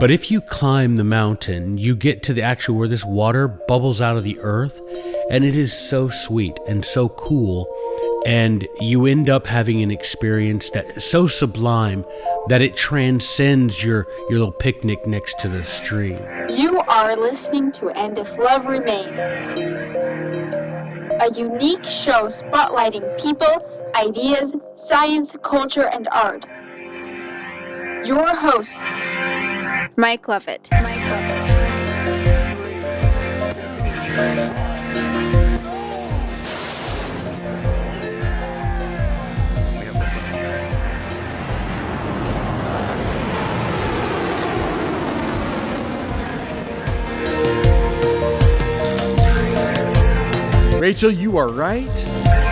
But if you climb the mountain, you get to the actual where this water bubbles out of the earth, and it is so sweet and so cool. And you end up having an experience that is so sublime that it transcends your little picnic next to the stream. You are listening to And If Love Remains, a unique show spotlighting people, ideas, science, culture, and art. Your host, Mike Lovett. Rachel, you are right.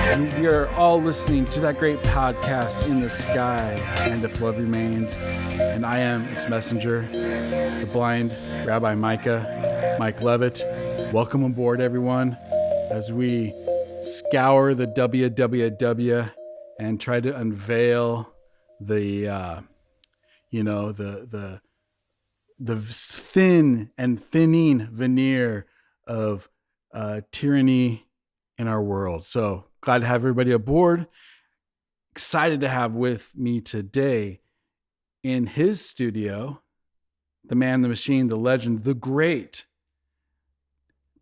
And we are all listening to that great podcast, In the Sky, And If Love Remains. And I am its messenger, the blind Rabbi Mike Levitt. Welcome aboard, everyone, as we scour the WWW and try to unveil the thin and thinning veneer of tyranny in our world. So glad to have everybody aboard. Excited to have with me today in his studio, the man, the machine, the legend, the great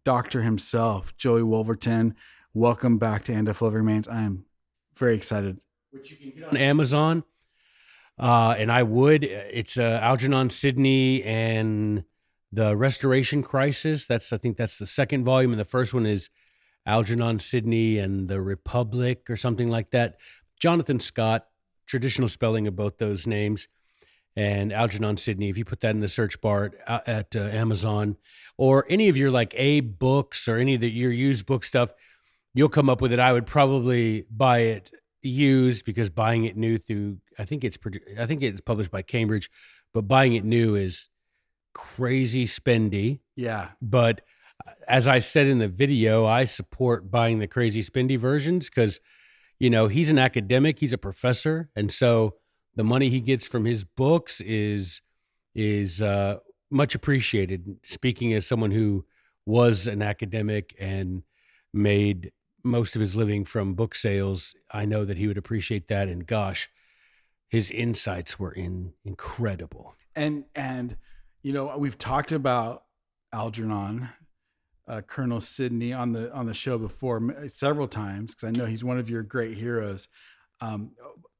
doctor himself, Joey Wolverton. Welcome back to And If Love Remains. I am very excited. Which you can get on Amazon. And I would. It's Algernon Sidney and the Restoration Crisis. I think that's the second volume, and the first one is Algernon Sidney and the Republic or something like that. Jonathan Scott, traditional spelling of both those names, and Algernon Sidney. If you put that in the search bar at Amazon or any of your like Abe books or any of your used book stuff, you'll come up with it. I would probably buy it used because buying it new through I think it's published by Cambridge, but buying it new is crazy spendy. Yeah. But as I said in the video, I support buying the crazy spendy versions because, he's an academic, he's a professor. And so the money he gets from his books is much appreciated. Speaking as someone who was an academic and made most of his living from book sales, I know that he would appreciate that. And gosh, his insights were incredible. And we've talked about Algernon, Colonel Sidney on the show before several times because I know he's one of your great heroes.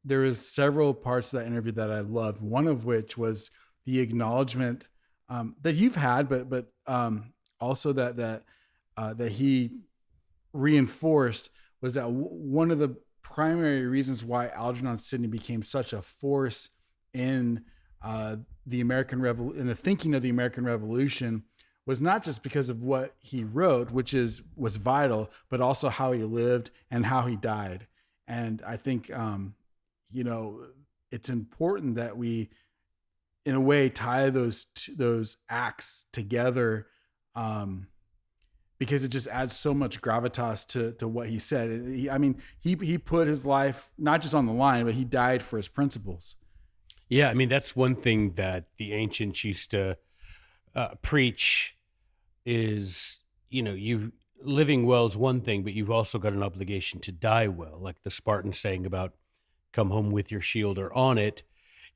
There was several parts of that interview that I loved. One of which was the acknowledgement that you've had, but also that he reinforced was that one of the primary reasons why Algernon Sidney became such a force in the American in the thinking of the American Revolution was not just because of what he wrote, which was vital, but also how he lived and how he died. And I think it's important that we, in a way, tie those acts together, because it just adds so much gravitas to what he said. He put his life not just on the line, but he died for his principles. Yeah, that's one thing that the ancients used to preach is, you living well is one thing, but you've also got an obligation to die well. Like the Spartans saying about come home with your shield or on it.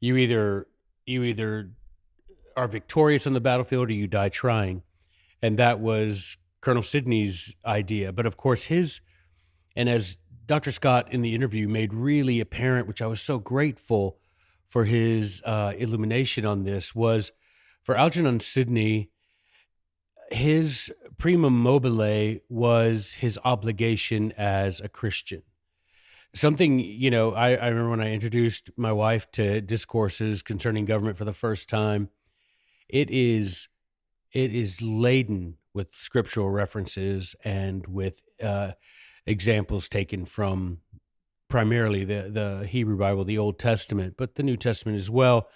You either are victorious on the battlefield or you die trying. And that was Colonel Sidney's idea. But of course and as Dr. Scott in the interview made really apparent, which I was so grateful for his illumination on this, was for Algernon Sidney, his primum mobile was his obligation as a Christian. Something, I remember when I introduced my wife to discourses concerning government for the first time, it is laden with scriptural references and with examples taken from primarily the Hebrew Bible, the Old Testament, but the New Testament as well.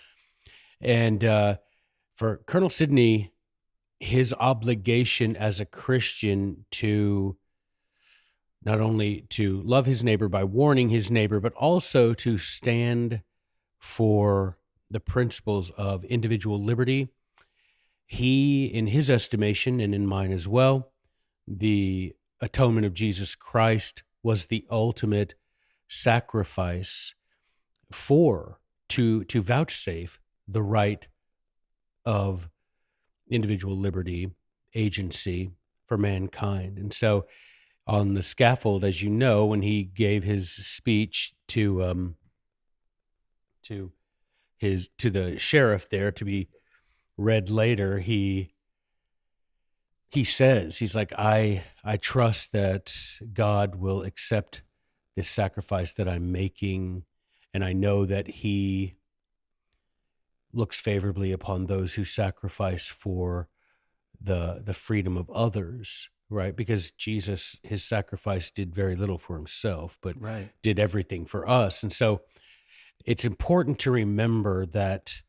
And for Colonel Sidney, his obligation as a Christian to not only to love his neighbor by warning his neighbor, but also to stand for the principles of individual liberty he, in his estimation and in mine as well, the atonement of Jesus Christ was the ultimate sacrifice to vouchsafe the right of individual liberty, agency for mankind. And so on the scaffold, as you know, when he gave his speech to the sheriff there to be read later, he says, he's like, I trust that God will accept this sacrifice that I'm making, and I know that he looks favorably upon those who sacrifice for the freedom of others, right? Because Jesus, his sacrifice did very little for himself, but Right. did everything for us. And so it's important to remember that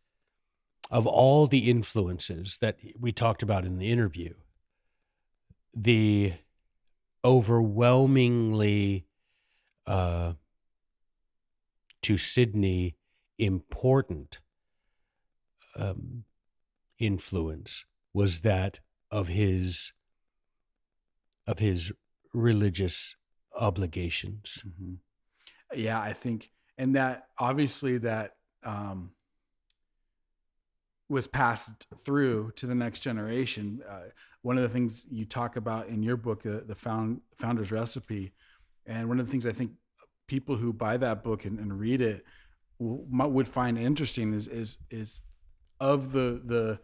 of all the influences that we talked about in the interview, the overwhelmingly to Sidney important influence was that of his religious obligations. Mm-hmm. Yeah, I think, and that obviously that was passed through to the next generation. One of the things you talk about in your book, the Founder's Recipe, and one of the things I think people who buy that book and read it would find interesting is of the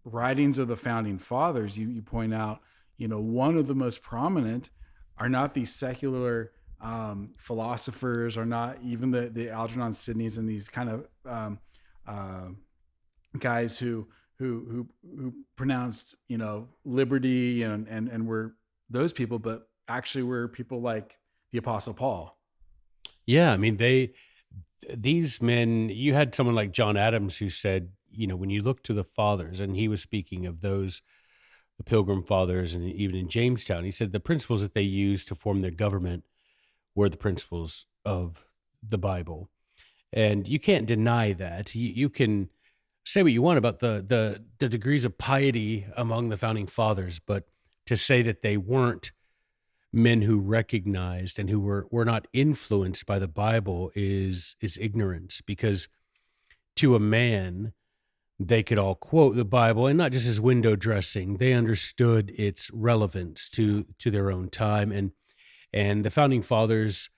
writings of the founding fathers. You point out, one of the most prominent are not these secular philosophers, or not even the Algernon Sidneys and these kind of guys who pronounced liberty and were those people, but actually were people like the Apostle Paul. Yeah, I mean, these men, you had someone like John Adams who said, when you look to the fathers, and he was speaking of those, the Pilgrim Fathers, and even in Jamestown, he said the principles that they used to form their government were the principles of the Bible. And you can't deny that. You can say what you want about the degrees of piety among the founding fathers, but to say that they weren't men who recognized and who were not influenced by the Bible is ignorance, because to a man, they could all quote the Bible, and not just as window dressing. They understood its relevance to their own time. And the founding fathers,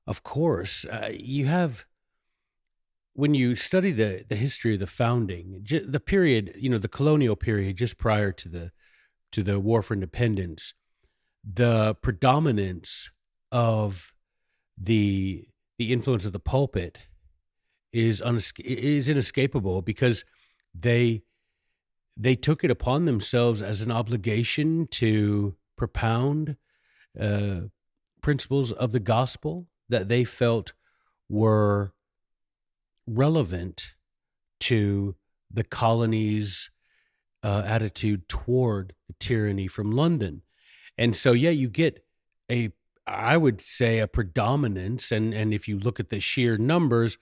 of course, you have, when you study the history of the founding, the period, the colonial period just prior to the War for Independence, the predominance of the influence of the pulpit is inescapable, because they took it upon themselves as an obligation to propound principles of the gospel that they felt were relevant to the colony's attitude toward the tyranny from London. And so, yeah, you get I would say a predominance, and if you look at the sheer numbers,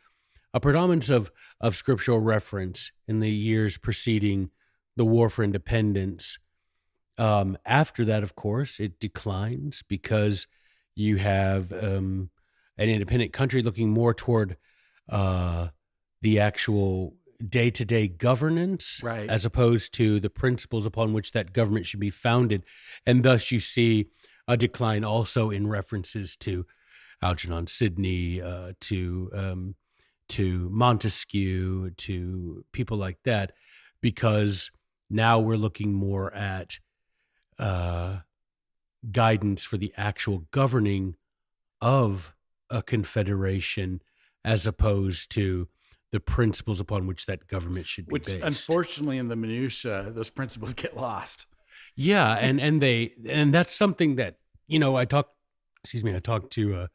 a predominance of scriptural reference in the years preceding the War for Independence. After that, of course, it declines, because you have an independent country looking more toward the actual day-to-day governance, right, as opposed to the principles upon which that government should be founded. And thus you see a decline also in references to Algernon Sidney, to Montesquieu, to people like that, because now we're looking more at guidance for the actual governing of a confederation, as opposed to the principles upon which that government should be based. Unfortunately, in the minutia, those principles get lost. Yeah, and that's something that I talked to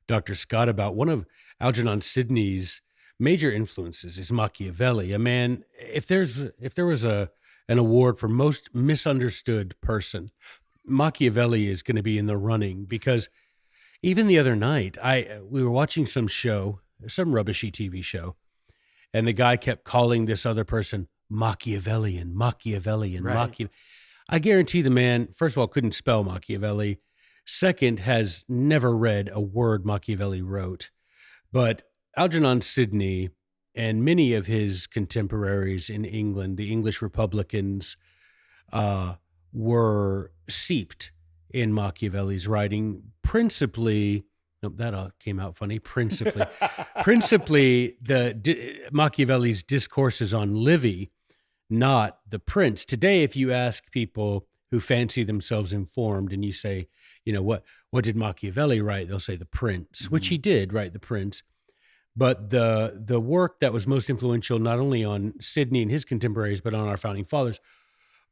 Dr. Scott about. One of Algernon Sidney's major influences is Machiavelli. A man, if there was an award for most misunderstood person, Machiavelli is going to be in the running, because even the other night, we were watching some rubbishy TV show, and the guy kept calling this other person Machiavellian, Machiavellian, Right. I guarantee the man, first of all, couldn't spell Machiavelli. Second, has never read a word Machiavelli wrote. But Algernon Sidney and many of his contemporaries in England, the English Republicans, uh, were seeped in Machiavelli's writing, principally. Nope, that came out funny. Principally, Machiavelli's discourses on Livy, not the prince. Today, if you ask people who fancy themselves informed, and you say, what did Machiavelli write? They'll say the Prince, which he did write the Prince. But the work that was most influential, not only on Sidney and his contemporaries, but on our founding fathers,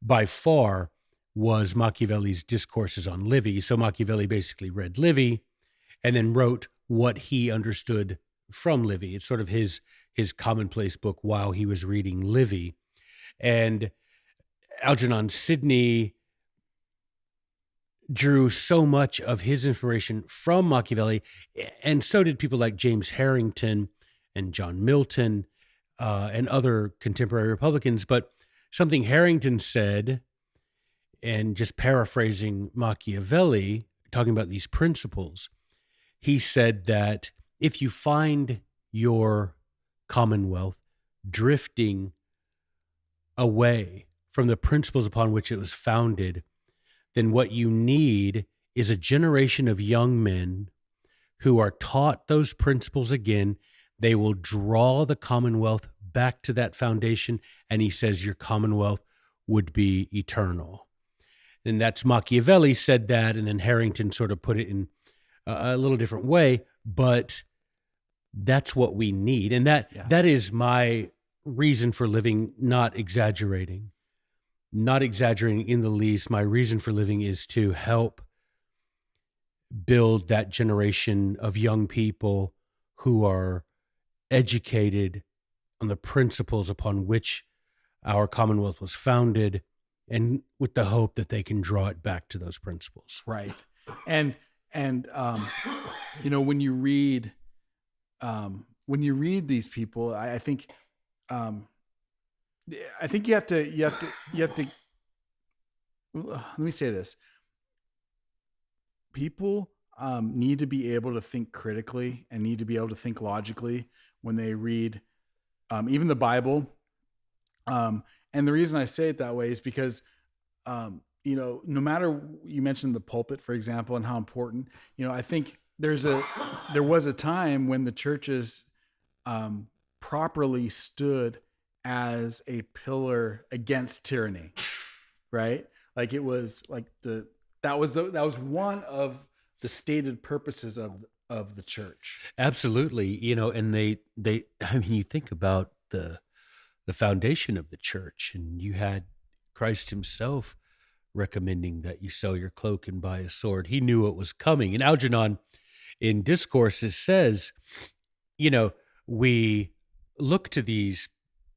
by far, was Machiavelli's discourses on Livy. So Machiavelli basically read Livy and then wrote what he understood from Livy. It's sort of his commonplace book while he was reading Livy. And Algernon Sidney drew so much of his inspiration from Machiavelli, and so did people like James Harrington and John Milton and other contemporary Republicans. But something Harrington said, and just paraphrasing Machiavelli, talking about these principles, he said that if you find your commonwealth drifting away from the principles upon which it was founded, then what you need is a generation of young men who are taught those principles again. They will draw the commonwealth back to that foundation, and he says your commonwealth would be eternal. And that's Machiavelli said that, and then Harrington sort of put it in a little different way, but that's what we need. And that is my reason for living, not exaggerating in the least. My reason for living is to help build that generation of young people who are educated on the principles upon which our Commonwealth was founded, and with the hope that they can draw it back to those principles. Right. And when you read these people, I think you have to, let me say this. People need to be able to think critically and need to be able to think logically when they read even the Bible. And the reason I say it that way is because, no matter, you mentioned the pulpit, for example, and how important, I think there was a time when the churches properly stood as a pillar against tyranny, right? Like it was like that was one of the stated purposes of the church. Absolutely. And they you think about the foundation of the church, and you had Christ himself recommending that you sell your cloak and buy a sword. He knew what was coming. And Algernon in Discourses says, we look to these,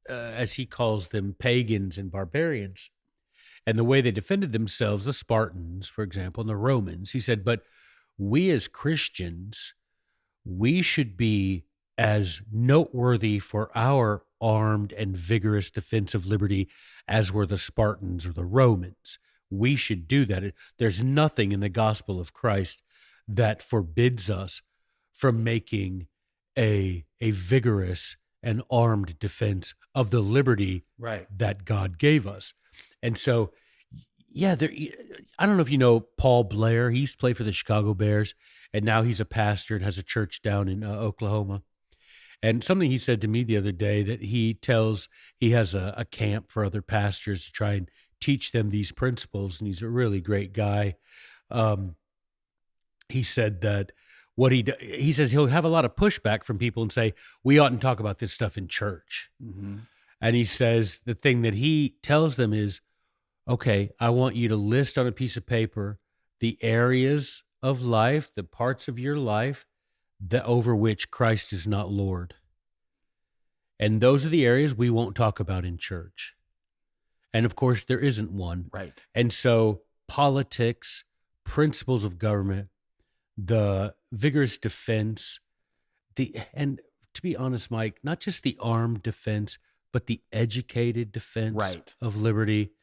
as he calls them, pagans and barbarians, and the way they defended themselves, the Spartans, for example, and the Romans. He said, but we as Christians, we should be as noteworthy for our armed and vigorous defense of liberty as were the Spartans or the Romans. We should do that. There's nothing in the gospel of Christ that forbids us from making a vigorous and armed defense of the liberty that God gave us. And so, I don't know if you know Paul Blair. He used to play for the Chicago Bears, and now he's a pastor and has a church down in Oklahoma. And something he said to me the other day, that he has a camp for other pastors to try and teach them these principles, and he's a really great guy. He said that he says he'll have a lot of pushback from people and say, we oughtn't talk about this stuff in church. Mm-hmm. And he says the thing that he tells them is, okay, I want you to list on a piece of paper the areas of life, the parts of your life over which Christ is not Lord. And those are the areas we won't talk about in church. And of course, there isn't one. Right. And so politics, principles of government, the vigorous defense, and to be honest, Mike, not just the armed defense, but the educated defense Right. of liberty.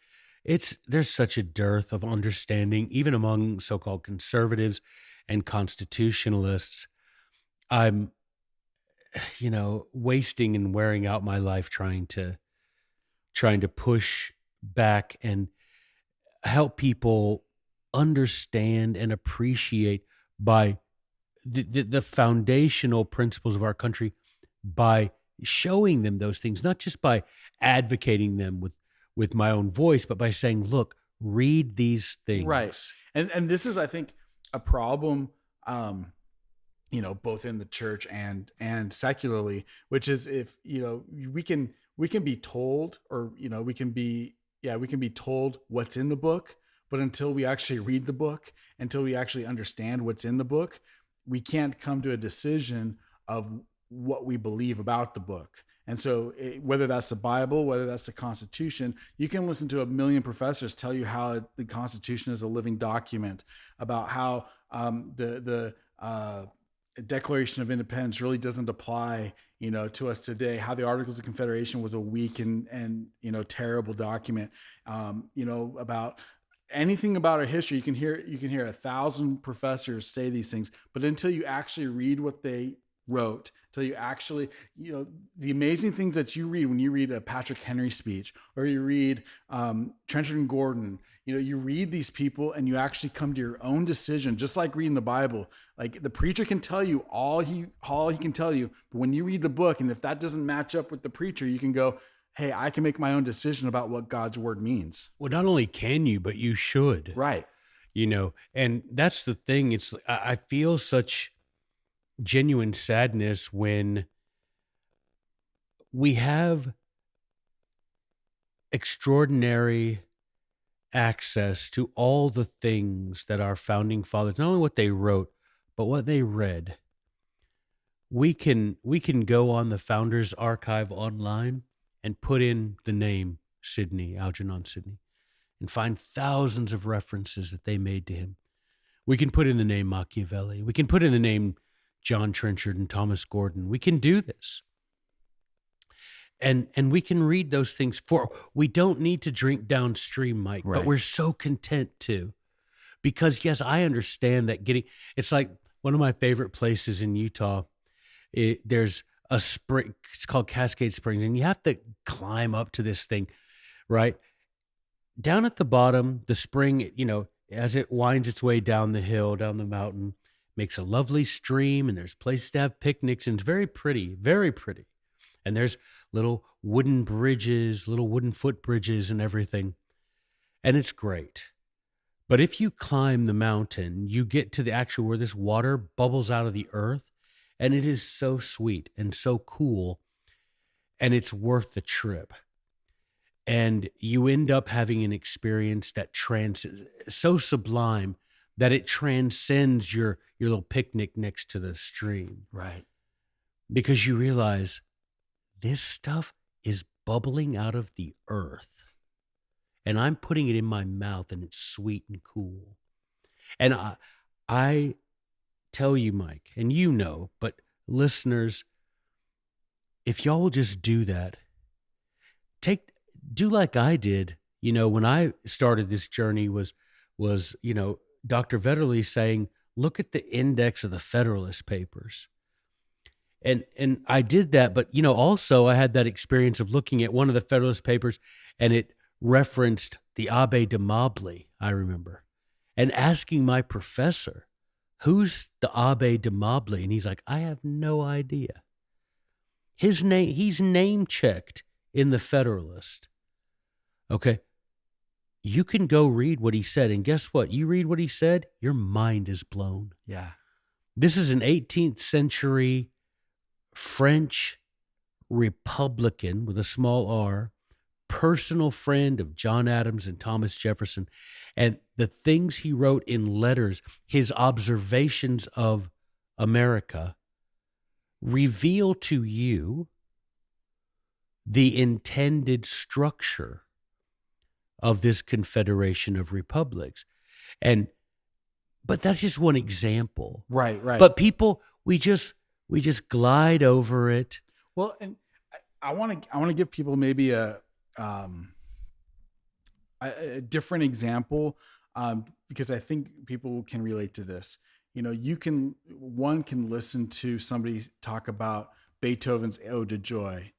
There's such a dearth of understanding, even among so-called conservatives and constitutionalists. I'm, wasting and wearing out my life trying to push back and help people understand and appreciate by the foundational principles of our country, by showing them those things, not just by advocating them with my own voice, but by saying, look, read these Right. things. And this is, I think, a problem, both in the church and secularly, which is, if, we can be told, or, we can be told what's in the book, but until we actually read the book, until we actually understand what's in the book, we can't come to a decision of what we believe about the book. And so whether that's the Bible, whether that's the Constitution, you can listen to a million professors tell you how the Constitution is a living document, about how the Declaration of Independence really doesn't apply, to us today, how the Articles of Confederation was a weak and terrible document, about anything about our history. You can hear 1,000 professors say these things, but until you actually read what they wrote, until you actually, the amazing things that you read when you read a Patrick Henry speech, or you read Trenchard Gordon, you read these people and you actually come to your own decision, just like reading the Bible. Like, the preacher can tell you all he can tell you, but when you read the book, and if that doesn't match up with the preacher, you can go, hey, I can make my own decision about what God's word means. Well, not only can you, but you should. Right. And that's the thing. I feel such genuine sadness when we have extraordinary access to all the things that our founding fathers, not only what they wrote, but what they read. We can go on the Founders Archive online and put in the name Algernon Sidney, and find thousands of references that they made to him. We can put in the name Machiavelli. We can put in the name John Trenchard and Thomas Gordon. We can do this. And we can read those things, we don't need to drink downstream, Mike, Right. but we're so content to. Because, yes, I understand that it's like one of my favorite places in Utah. There's a spring, it's called Cascade Springs, and you have to climb up to this thing, right? Down at the bottom, the spring, as it winds its way down the hill, down the mountain, makes a lovely stream, and there's places to have picnics, and it's very pretty, very pretty. And there's little wooden bridges, little wooden footbridges and everything. And it's great. But if you climb the mountain, you get to the actual where this water bubbles out of the earth, and it is so sweet and so cool, and it's worth the trip. And you end up having an experience that so sublime that it transcends your little picnic next to the stream. Right. Because you realize this stuff is bubbling out of the earth, and I'm putting it in my mouth, and it's sweet and cool. And I tell you, Mike, and but listeners, if y'all will just do that, do like I did, when I started this journey was, Dr. Vetterli saying, look at the index of the Federalist Papers. And I did that, but, also I had that experience of looking at one of the Federalist Papers, and it referenced the Abbé de Mobley, I remember, and asking my professor, who's the Abbé de Mobley? And he's like, I have no idea. He's name checked in the Federalist. Okay. You can go read what he said. And guess what? You read what he said, your mind is blown. Yeah. This is an 18th century French Republican with a small r, personal friend of John Adams and Thomas Jefferson. And the things he wrote in letters, his observations of America, reveal to you the intended structure of this confederation of republics. But that's just one example. Right. But people, we just glide over it. Well, and I want to give people maybe a different example, because I think people can relate to this. One can listen to somebody talk about Beethoven's Ode to Joy,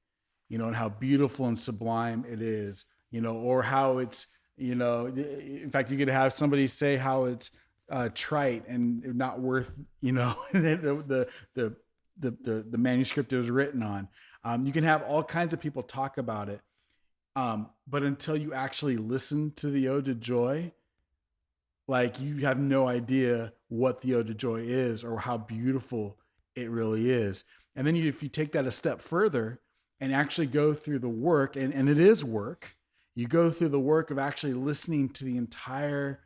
and how beautiful and sublime it is, or how it's, in fact, you could have somebody say how it's trite and not worth, the manuscript it was written on. You can have all kinds of people talk about it. But until you actually listen to the Ode to Joy, like, you have no idea what the Ode to Joy is or how beautiful it really is. And then if you take that a step further and actually go through the work, and it is work, you go through the work of actually listening to the entire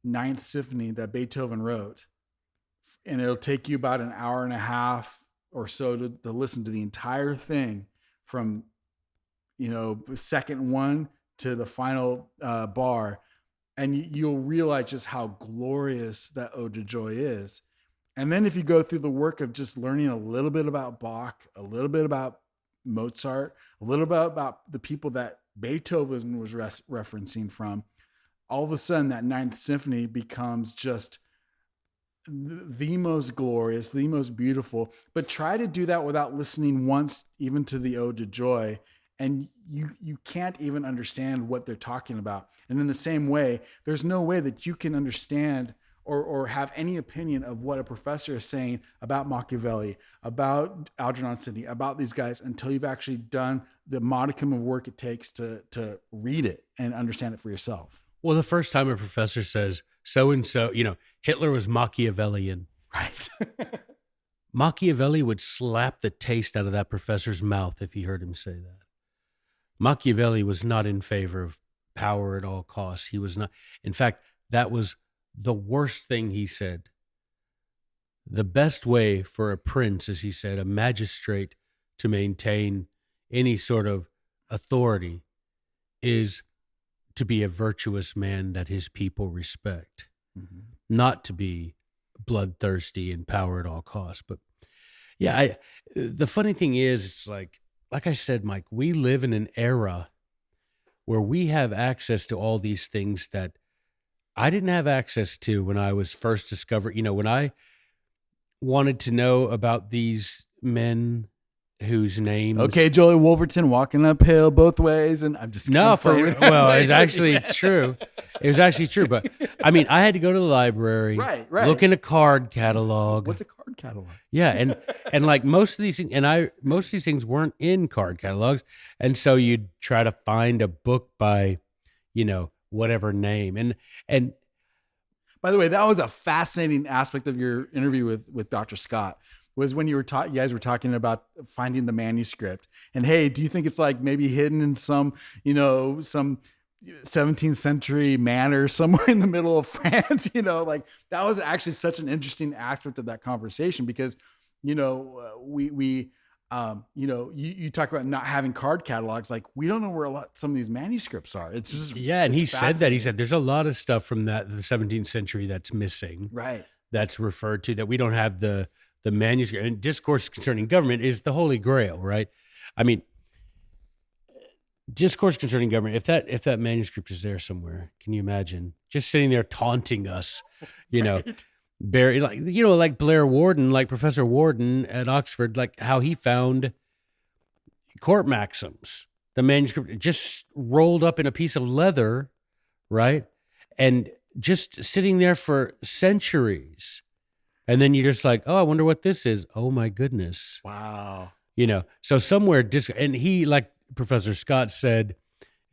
Ninth Symphony that Beethoven wrote, and it'll take you about an hour and a half or so to listen to the entire thing from, second one to the final bar. And you'll realize just how glorious that Ode to Joy is. And then if you go through the work of just learning a little bit about Bach, a little bit about Mozart, a little bit about the people that Beethoven was referencing from, all of a sudden that Ninth Symphony becomes just the most glorious, the most beautiful. But try to do that without listening once even to the Ode to Joy, and you can't even understand what they're talking about. And in the same way, there's no way that you can understand or have any opinion of what a professor is saying about Machiavelli, about Algernon Sidney, about these guys, until you've actually done the modicum of work it takes to read it and understand it for yourself. Well, the first time a professor says so-and-so, Hitler was Machiavellian. Right. Machiavelli would slap the taste out of that professor's mouth if he heard him say that. Machiavelli was not in favor of power at all costs. He was not. In fact, that was the worst thing he said. The best way for a prince, as he said, a magistrate, to maintain any sort of authority is to be a virtuous man that his people respect, not to be bloodthirsty and power at all costs. But yeah, the funny thing is, it's like I said, Mike, we live in an era where we have access to all these things that I didn't have access to when I was first discovered. When I wanted to know about these men whose names. Okay, Joey Wolverton walking uphill both ways, and I'm just no. It's actually true. It was actually true, but I mean, I had to go to the library, right. Look in a card catalog. What's a card catalog? Yeah, and like most of these things, most of these things weren't in card catalogs, and so you'd try to find a book by, whatever name, and. By the way, that was a fascinating aspect of your interview with Dr. Scott. Was when you guys were talking about finding the manuscript, and hey, do you think it's like maybe hidden in some 17th century manor somewhere in the middle of France? Like, that was actually such an interesting aspect of that conversation, because you talk about not having card catalogs. Like, we don't know where some of these manuscripts are. It's just and he said that. He said there's a lot of stuff from the 17th century that's missing. Right. That's referred to, that we don't have the manuscript. And Discourse Concerning Government is the Holy Grail, right? I mean, Discourse Concerning Government, if that manuscript is there somewhere, can you imagine just sitting there taunting us, Right. like Blair Warden, like Professor Warden at Oxford, like how he found court maxims, the manuscript just rolled up in a piece of leather, right? And just sitting there for centuries. And then you're just like, oh, I wonder what this is. Oh my goodness. Wow. So somewhere, and he, like Professor Scott said,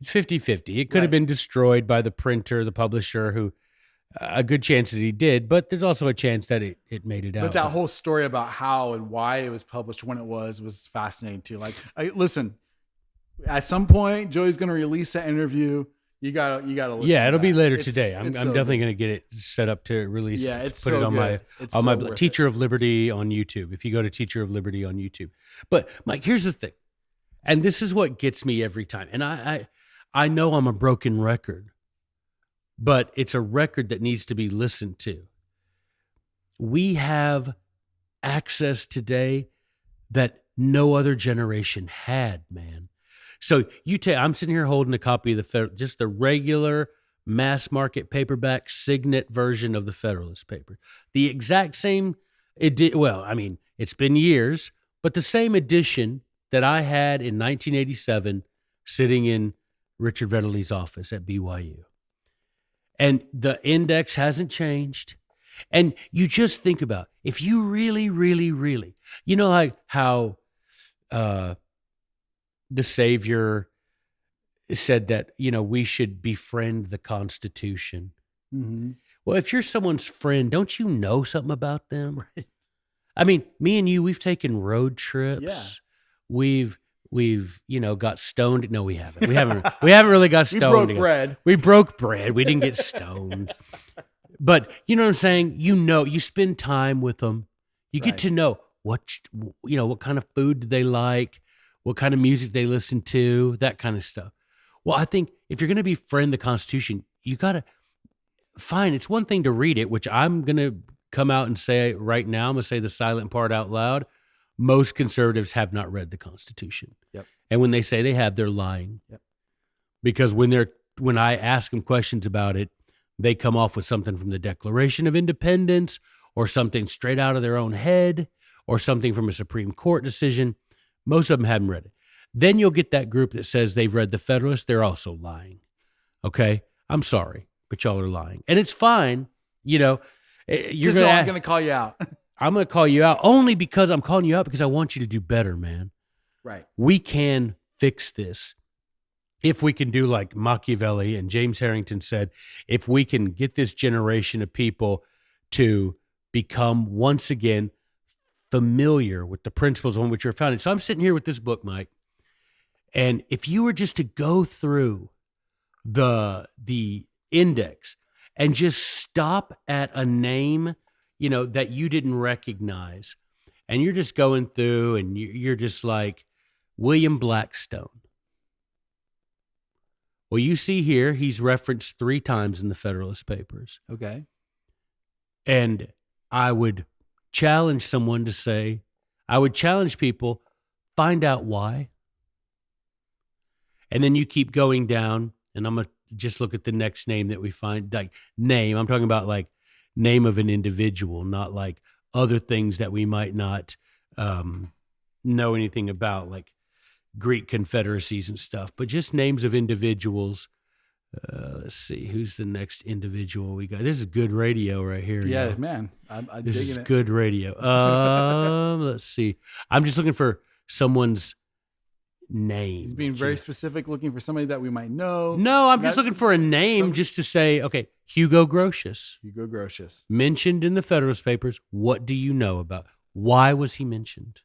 it's 50-50. It could have been destroyed by the printer, the publisher, who a good chance that he did, but there's also a chance that it made it out. But that whole story about how and why it was published when it was fascinating too. Like, listen, at some point, Joey's going to release that interview. You gotta listen. Yeah, it'll to be that. later today. I'm so definitely good. going to get it set up to release. Yeah, it's put so it on good. my Worth Teacher it. of Liberty on YouTube. If you go to Teacher of Liberty on YouTube. But Mike, here's the thing, and this is what gets me every time. And I know I'm a broken record, but it's a record that needs to be listened to. We have access today that no other generation had, man. So I'm sitting here holding a copy of just the regular mass market paperback Signet version of the Federalist paper. The exact same, it's been years, but the same edition that I had in 1987 sitting in Richard Vetterli's office at BYU. And the index hasn't changed. And you just think about, if you really, really, really, like how the Savior said that, we should befriend the Constitution. Mm-hmm. Well, if you're someone's friend, don't you know something about them? Right. I mean, me and you, we've taken road trips. Yeah. We've got stoned. No, we haven't. We haven't really got stoned. We broke together. bread. We broke bread. We didn't get stoned. But you know what I'm saying? You spend time with them. You get to know what kind of food do they like, what kind of music they listen to, that kind of stuff. Well, I think if you're going to befriend the Constitution, you got to fine. It's one thing to read it, which I'm going to come out and say right now. I'm going to say the silent part out loud. Most conservatives have not read the Constitution. Yep. And when they say they have, they're lying. Yep. Because when I ask them questions about it, they come off with something from the Declaration of Independence or something straight out of their own head or something from a Supreme Court decision. Most of them haven't read it. Then you'll get that group that says they've read the Federalist. They're also lying. Okay? I'm sorry, but y'all are lying. And it's fine. I'm going to call you out. I'm going to call you out only because I'm calling you out because I want you to do better, man. Right. We can fix this. If we can do like Machiavelli and James Harrington said, if we can get this generation of people to become once again familiar with the principles on which you're founded. So I'm sitting here with this book, Mike, and if you were just to go through the index and just stop at a name, that you didn't recognize, and you're just going through and you're just like William Blackstone. Well, you see here, he's referenced 3 times in the Federalist Papers. Okay. And I would challenge people, find out why. And then you keep going down, and I'm going to just look at the next name that we find. Like name, I'm talking about like name of an individual, not like other things that we might not know anything about, like Greek confederacies and stuff, but just names of individuals. Let's see, who's the next individual we got? This is good radio right here. Yeah, man. I'm this digging is it. good radio. Let's see. I'm just looking for someone's name. He's being very specific, looking for somebody that we might know. No, I'm just looking for a name just to say, okay, Hugo Grotius. Hugo Grotius. Mentioned in the Federalist Papers. What do you know about? Why was he mentioned?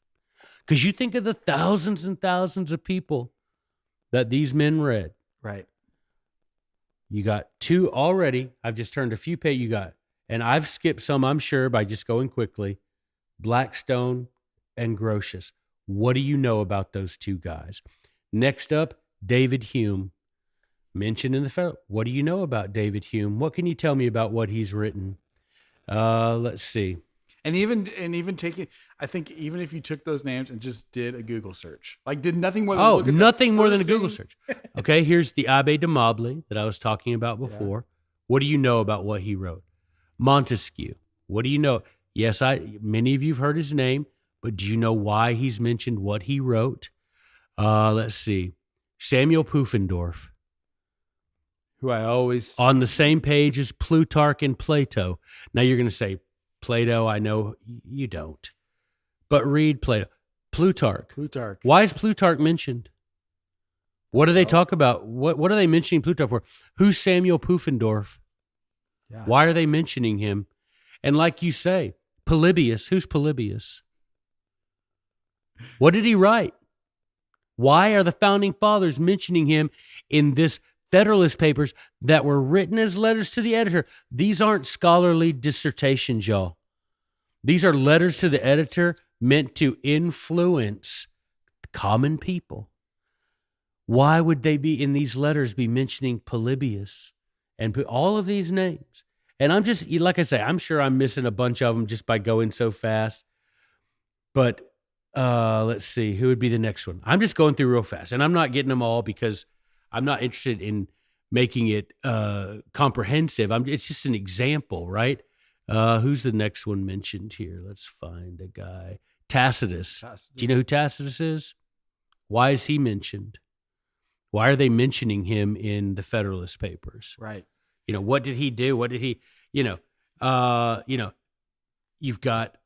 Because you think of the thousands and thousands of people that these men read. Right. You got 2 already. I've just turned a few pages. You got, and I've skipped some, I'm sure, by just going quickly. Blackstone and Grotius. What do you know about those 2 guys? Next up, David Hume. Mentioned in the Federal. What do you know about David Hume? What can you tell me about what he's written? Let's see. And even taking, I think even if you took those names and just did a Google search, like did nothing more than look at nothing more than a first Google thing. search. Okay, here's the Abbé de Mobley that I was talking about before. Yeah. What do you know about what he wrote? Montesquieu. What do you know? Yes, many of you've heard his name, but do you know why he's mentioned what he wrote? Let's see. Samuel Pufendorf. Who I always... On the same page as Plutarch and Plato. Now you're going to say, Plato, I know you don't. But read Plato. Plutarch. Why is Plutarch mentioned? What do they talk about? What are they mentioning Plutarch for? Who's Samuel Pufendorf? Yeah. Why are they mentioning him? And like you say, Polybius. Who's Polybius? What did he write? Why are the founding fathers mentioning him in this Federalist Papers that were written as letters to the editor? These aren't scholarly dissertations, y'all. These are letters to the editor meant to influence common people. Why would they be in these letters be mentioning Polybius and all of these names? And I'm just, like I say, I'm sure I'm missing a bunch of them just by going so fast. But Let's see, who would be the next one? I'm just going through real fast, and I'm not getting them all because I'm not interested in making it comprehensive. It's just an example, right? Who's the next one mentioned here? Let's find a guy. Tacitus. Do you know who Tacitus is? Why is he mentioned? Why are they mentioning him in the Federalist Papers? Right. What did he do? What did he, you've got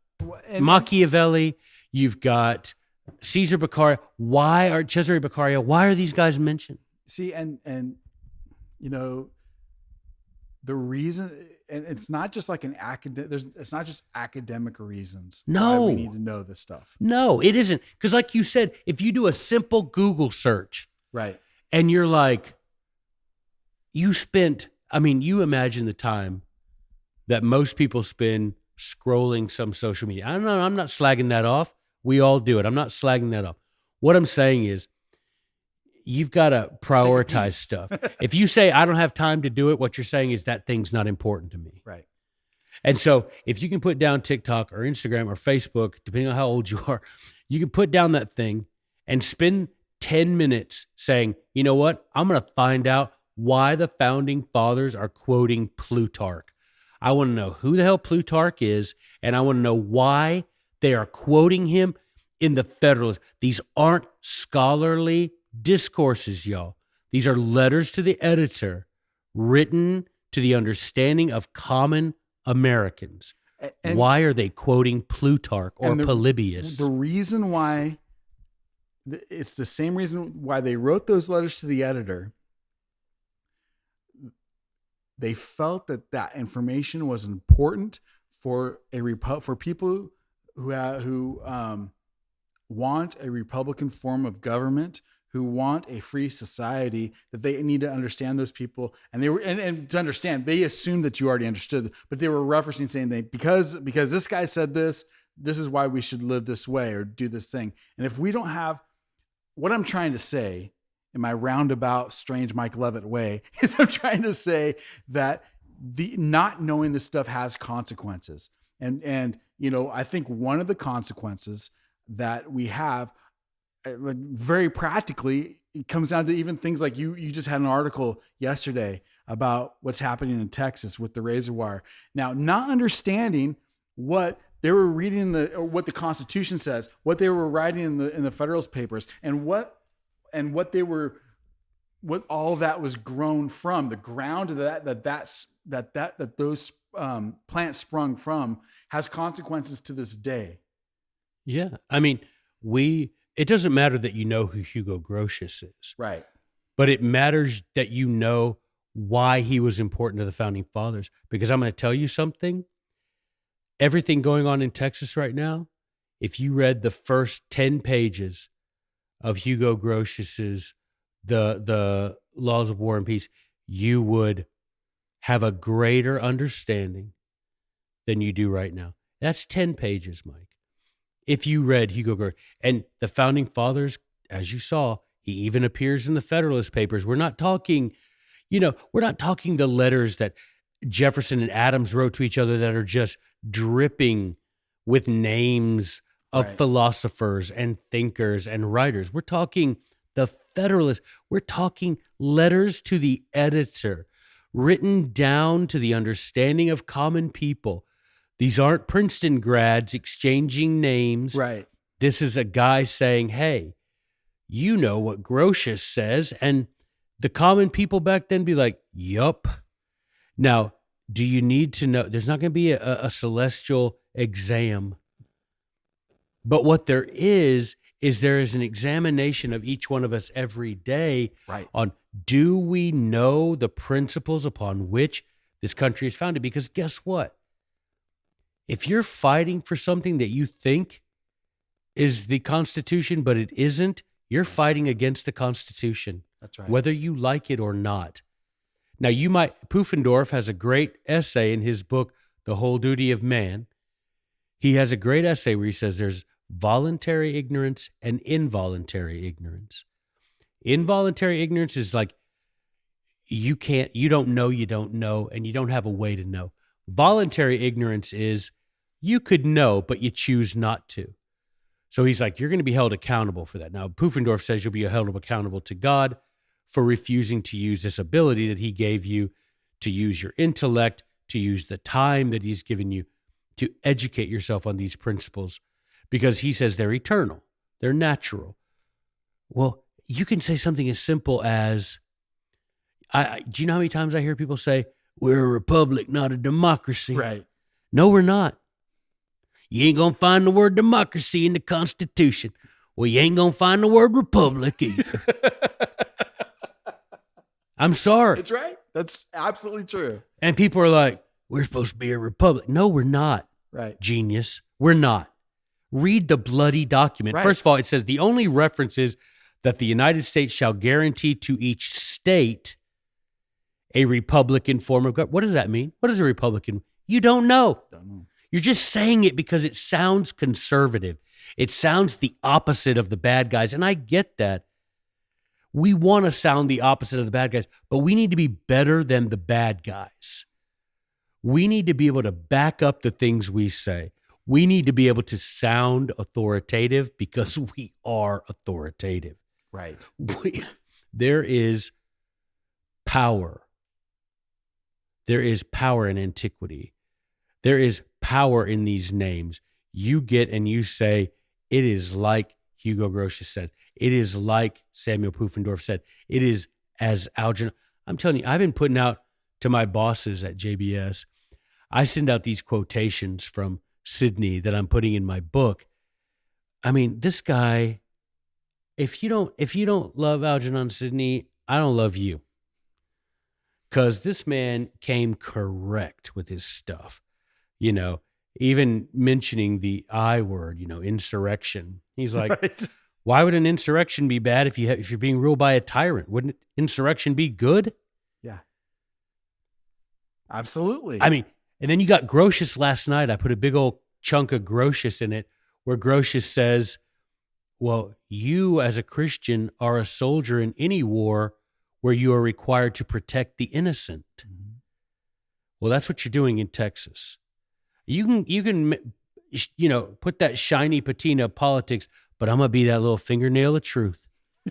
Machiavelli, you've got Caesar Beccaria. Cesare Beccaria? Why are these guys mentioned? See, and the reason, and it's not just like it's not just academic reasons. No, why we need to know this stuff. No, it isn't. Because like you said, if you do a simple Google search, right, and you're like, you imagine the time that most people spend scrolling some social media. I don't know. I'm not slagging that off. We all do it. I'm not slagging that off. What I'm saying is, you've got to prioritize stuff. If you say, I don't have time to do it, what you're saying is that thing's not important to me. Right. And so if you can put down TikTok or Instagram or Facebook, depending on how old you are, you can put down that thing and spend 10 minutes saying, you know what? I'm going to find out why the founding fathers are quoting Plutarch. I want to know who the hell Plutarch is, and I want to know why they are quoting him in the Federalist. These aren't scholarly discourses, y'all. These are letters to the editor written to the understanding of common Americans. And why are they quoting Plutarch or Polybius? The reason why, it's the same reason why they wrote those letters to the editor. They felt that information was important for for people who want a Republican form of government, who want a free society, that they need to understand those people. And they were, and to understand, they assumed that you already understood, but they were referencing saying because this guy said this is why we should live this way or do this thing. And if we don't have, what I'm trying to say in my roundabout, strange Mike Levitt way is I'm trying to say that the not knowing this stuff has consequences. And I think one of the consequences that we have, very practically, it comes down to even things like you just had an article yesterday about what's happening in Texas with the razor wire. Now, not understanding what they were reading or what the Constitution says, what they were writing in the Federalist Papers, and what all that was grown from, the ground that those plants sprung from, has consequences to this day. Yeah, I mean, it doesn't matter that you know who Hugo Grotius is. Right. But it matters that you know why he was important to the founding fathers. Because I'm going to tell you something. Everything going on in Texas right now, if you read the first 10 pages of Hugo Grotius's the Laws of War and Peace, you would have a greater understanding than you do right now. That's 10 pages, Mike. If you read Hugo Grotius, and the founding fathers, as you saw, he even appears in the Federalist Papers. We're not talking the letters that Jefferson and Adams wrote to each other that are just dripping with names of philosophers and thinkers and writers. We're talking the Federalists. We're talking letters to the editor, written down to the understanding of common people. These aren't Princeton grads exchanging names. Right. This is a guy saying, hey, you know what Grotius says. And the common people back then be like, yup. Now, do you need to know? There's not going to be a celestial exam. But what there is there is an examination of each one of us every day on, do we know the principles upon which this country is founded? Because guess what? If you're fighting for something that you think is the Constitution, but it isn't, you're fighting against the Constitution. That's right. Whether you like it or not. Now, Pufendorf has a great essay in his book, The Whole Duty of Man. He has a great essay where he says there's voluntary ignorance and involuntary ignorance. Involuntary ignorance is like you don't know, and you don't have a way to know. Voluntary ignorance is you could know, but you choose not to. So he's like, you're going to be held accountable for that. Now, Pufendorf says you'll be held accountable to God for refusing to use this ability that he gave you to use your intellect, to use the time that he's given you to educate yourself on these principles, because he says they're eternal, they're natural. Well, you can say something as simple as, do you know how many times I hear people say, we're a republic, not a democracy? Right. No, we're not. You ain't going to find the word democracy in the Constitution. Well, you ain't going to find the word republic either. I'm sorry. It's right. That's absolutely true. And people are like, we're supposed to be a republic. No, we're not. Right. Genius. We're not. Read the bloody document. Right. First of all, it says the only reference is that the United States shall guarantee to each state a republican form of government. What does that mean? What is a republican? You don't know. Don't know. You're just saying it because it sounds conservative. It sounds the opposite of the bad guys. And I get that. We want to sound the opposite of the bad guys, but we need to be better than the bad guys. We need to be able to back up the things we say. We need to be able to sound authoritative because we are authoritative. Right. There is power. There is power in antiquity. There is power in these names. You get and you say, it is like Hugo Grotius said. It is like Samuel Pufendorf said. It is as Algernon. I'm telling you, I've been putting out to my bosses at JBS, I send out these quotations from Sidney that I'm putting in my book. I mean, this guy, if you don't love Algernon Sidney, I don't love you. Because this man came correct with his stuff. You know, even mentioning the I word, insurrection. He's like, right. Why would an insurrection be bad if you're being ruled by a tyrant? Wouldn't insurrection be good? Yeah. Absolutely. I mean, and then you got Grotius last night. I put a big old chunk of Grotius in it where Grotius says, well, you as a Christian are a soldier in any war where you are required to protect the innocent. Mm-hmm. Well, that's what you're doing in Texas. You can put that shiny patina of politics, but I'm going to be that little fingernail of truth.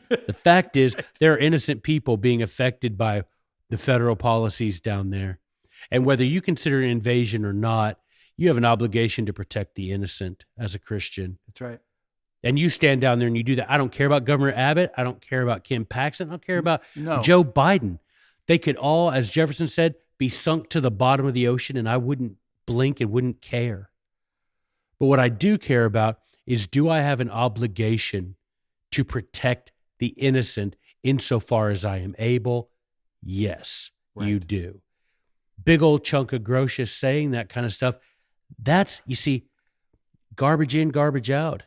The fact is, there are innocent people being affected by the federal policies down there. And whether you consider it an invasion or not, you have an obligation to protect the innocent as a Christian. That's right. And you stand down there and you do that. I don't care about Governor Abbott. I don't care about Kim Paxton. I don't care about Joe Biden. They could all, as Jefferson said, be sunk to the bottom of the ocean, and I wouldn't blink and wouldn't care. But what I do care about is, do I have an obligation to protect the innocent insofar as I am able? Yes, right. You do. Big old chunk of Grotius saying that kind of stuff. That's, you see, garbage in, garbage out.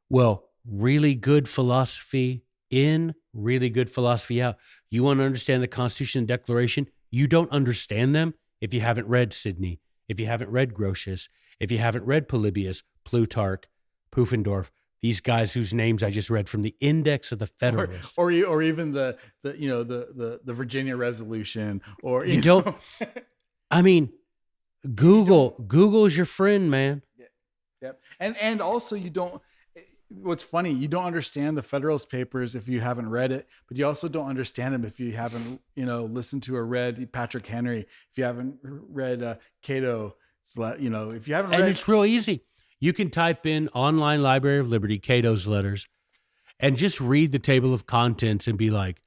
Well, really good philosophy in, really good philosophy out. You want to understand the Constitution and Declaration? You don't understand them if you haven't read Sidney, if you haven't read Grotius, if you haven't read Polybius, Plutarch, Pufendorf, these guys whose names I just read from the Index of the Federalist, or even the Virginia Resolution, or you don't. I mean, Google is your friend, man. Yep. And also you don't. What's funny, you don't understand the Federalist Papers if you haven't read it, but you also don't understand them if you haven't, listened to or read Patrick Henry, if you haven't read Cato, if you haven't read. And it's real easy. You can type in Online Library of Liberty, Cato's letters, and just read the table of contents and be like,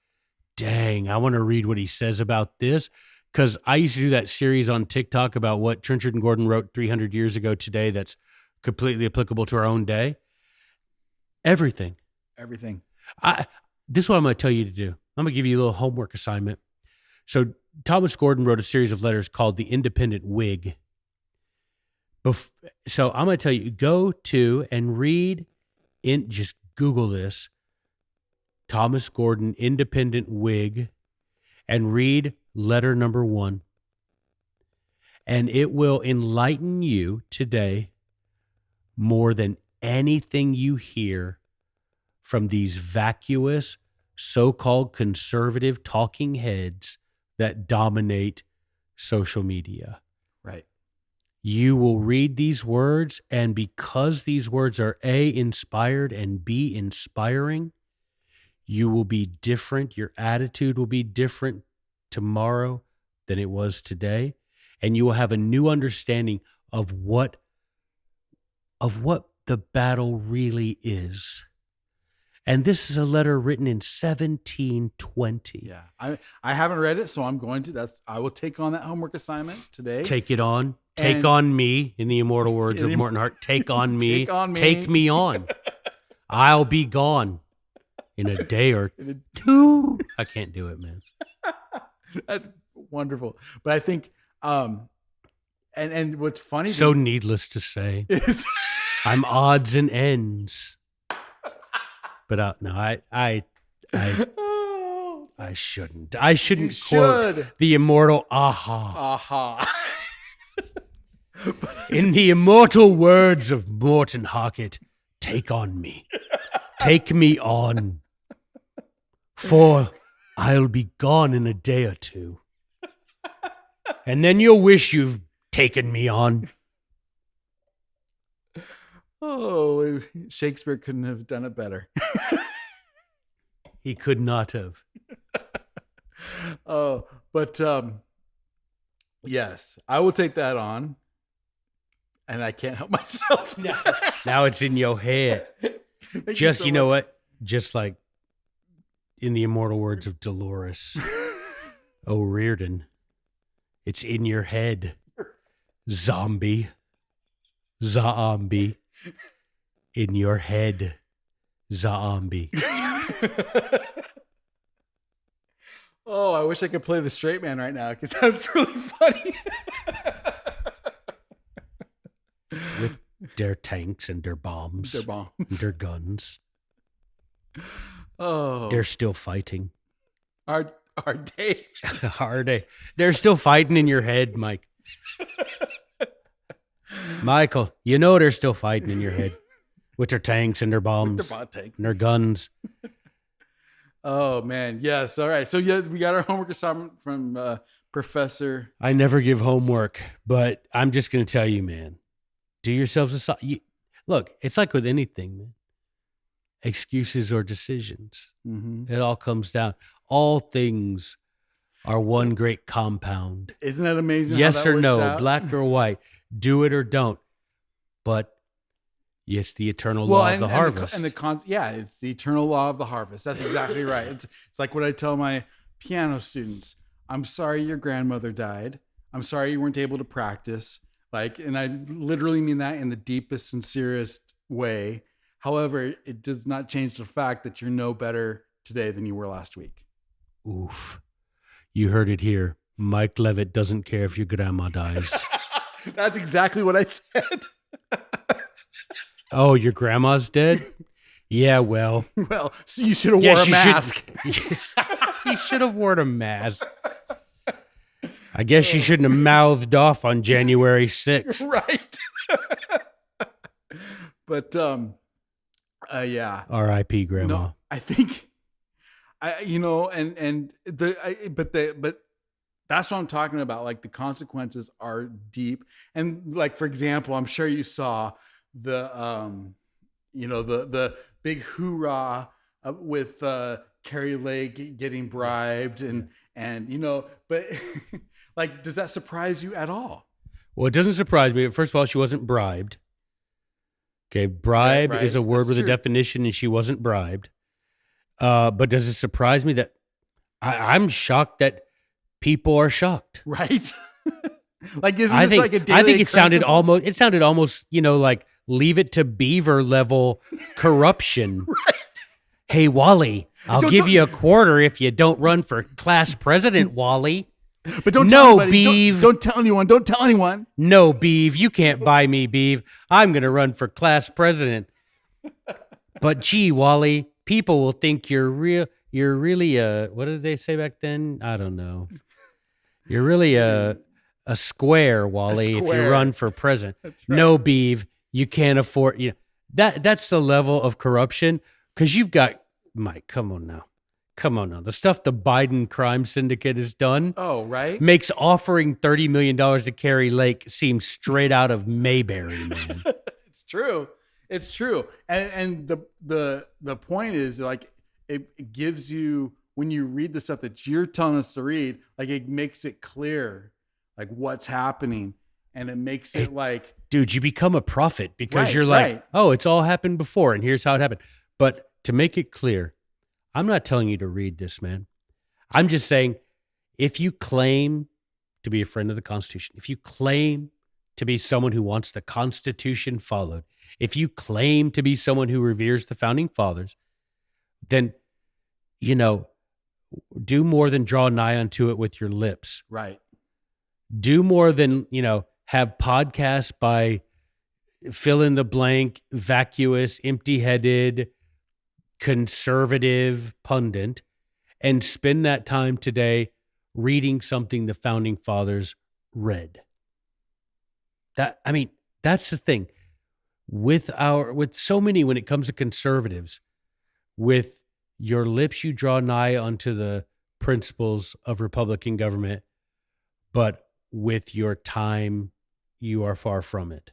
dang, I want to read what he says about this. Because I used to do that series on TikTok about what Trenchard and Gordon wrote 300 years ago today that's completely applicable to our own day. Everything. This is what I'm going to tell you to do. I'm going to give you a little homework assignment. So Thomas Gordon wrote a series of letters called The Independent Whig. So I'm going to tell you, go to and read, just Google this, Thomas Gordon, Independent Whig, and read letter number 1. And it will enlighten you today more than anything you hear from these vacuous, so-called conservative talking heads that dominate social media. Right. You will read these words, and because these words are A, inspired, and B, inspiring, you will be different. Your attitude will be different tomorrow than it was today. And you will have a new understanding of what the battle really is. And this is a letter written in 1720. Yeah. I haven't read it, so I'm going to. I will take on that homework assignment today. Take it on. Take on me, in the immortal words of Morton Hart. Take on me. Take on me. Take me on. I'll be gone in a day or two. I can't do it, man. That's wonderful. But I think, and what's funny, So needless to say, is I'm odds and ends. But no, I shouldn't. I shouldn't quote the immortal aha. In the immortal words of Morton Harkett, take on me. Take me on. For I'll be gone in a day or two. And then you'll wish you've taken me on. Oh, Shakespeare couldn't have done it better. He could not have. Oh, but yes, I will take that on. And I can't help myself. Now it's in your head. You know what? Just like in the immortal words of Dolores O'Riordan, it's in your head. Zombie. Zombie. In your head. Zombie. Oh, I wish I could play the straight man right now because that's really funny. With their tanks and their bombs. Their bombs. And their guns. Oh. They're still fighting. Are they? Are they? They're still fighting in your head, Mike. Michael, you know they're still fighting in your head. With their tanks and their bombs. With their bomb tank. And their guns. Oh, man. Yes. All right. So, yeah, we got our homework assignment from Professor. I never give homework, but I'm just going to tell you, man. Do yourselves look, it's like with anything, man. Excuses or decisions. Mm-hmm. It all comes down. All things are one great compound. Isn't that amazing? Yes how that or works no, out? black or white. Do it or don't. But it's the eternal law of the harvest. It's the eternal law of the harvest. That's exactly right. It's like what I tell my piano students. I'm sorry your grandmother died. I'm sorry you weren't able to practice. And I literally mean that in the deepest, sincerest way. However, it does not change the fact that you're no better today than you were last week. Oof. You heard it here. Mike Levitt doesn't care if your grandma dies. That's exactly what I said. Oh, your grandma's dead? Yeah, well. Well, so you should have worn a mask. You should have worn a mask. I guess you shouldn't have mouthed off on January 6th. Right. But, yeah. R.I.P. Grandma. No, I think, but that's what I'm talking about. Like the consequences are deep. And like, for example, I'm sure you saw the big hoorah with Carrie Lake getting bribed but like, does that surprise you at all? Well, it doesn't surprise me. First of all, she wasn't bribed. Okay, bribe right. is a word with a definition, and she wasn't bribed. But does it surprise me that I'm shocked that people are shocked? Right? Like, isn't this like a daily I think it sounded almost, like Leave It to Beaver level corruption. Right. Hey, Wally, I'll give you a quarter if you don't run for class president, Wally. But don't tell anybody. Don't tell anyone. Don't tell anyone. No, Beav, you can't buy me, Beav. I'm going to run for class president. But gee, Wally, people will think you're really what did they say back then? I don't know. You're really a square, Wally, if you run for president. Right. No, Beav, you can't afford, that's the level of corruption. Because you've got, Mike, come on now. Come on now. The stuff the Biden crime syndicate has done Oh, right. makes offering $30 million to Carrie Lake seem straight out of Mayberry, man. It's true. It's true. And the point is, like, it gives you, when you read the stuff that you're telling us to read, like, it makes it clear, like, what's happening, and it makes it like, dude, you become a prophet because Right, you're like, right. oh, it's all happened before, and here's how it happened. But to make it clear, I'm not telling you to read this, man. I'm just saying, if you claim to be a friend of the Constitution, if you claim to be someone who wants the Constitution followed, if you claim to be someone who reveres the Founding Fathers, then, do more than draw nigh unto it with your lips. right. Do more than, have podcasts by fill in the blank, vacuous, empty-headed, conservative pundit, and spend that time today reading something the Founding Fathers read. That's the thing. With so many, when it comes to conservatives, with your lips you draw nigh unto the principles of Republican government, but with your time you are far from it.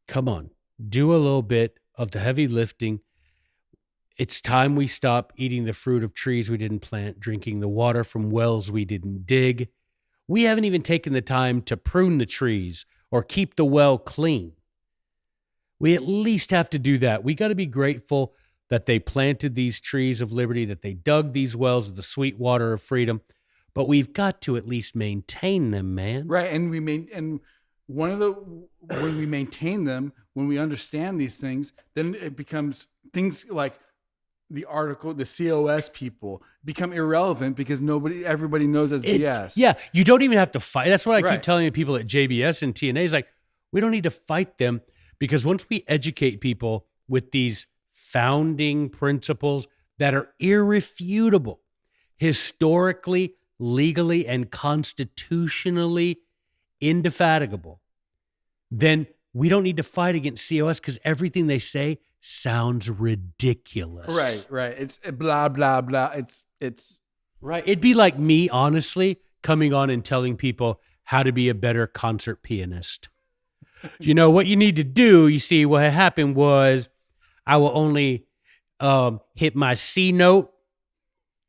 Come on, do a little bit of the heavy lifting. It's time we stop eating the fruit of trees we didn't plant, drinking the water from wells we didn't dig. We haven't even taken the time to prune the trees or keep the well clean. We at least have to do that. We got to be grateful that they planted these trees of liberty, that they dug these wells of the sweet water of freedom, but we've got to at least maintain them, man. Right. And when we maintain them, when we understand these things, then it becomes things like the article, the COS people become irrelevant because everybody knows that's BS. Yeah. You don't even have to fight. That's what I Right. keep telling people at JBS and TNA is like, we don't need to fight them, because once we educate people with these founding principles that are irrefutable, historically, legally, and constitutionally indefatigable, then we don't need to fight against COS because everything they say sounds ridiculous. Right. It's blah, blah, blah. It's right. It'd be like me, honestly, coming on and telling people how to be a better concert pianist. What you need to do, you see, what happened was I will only hit my C note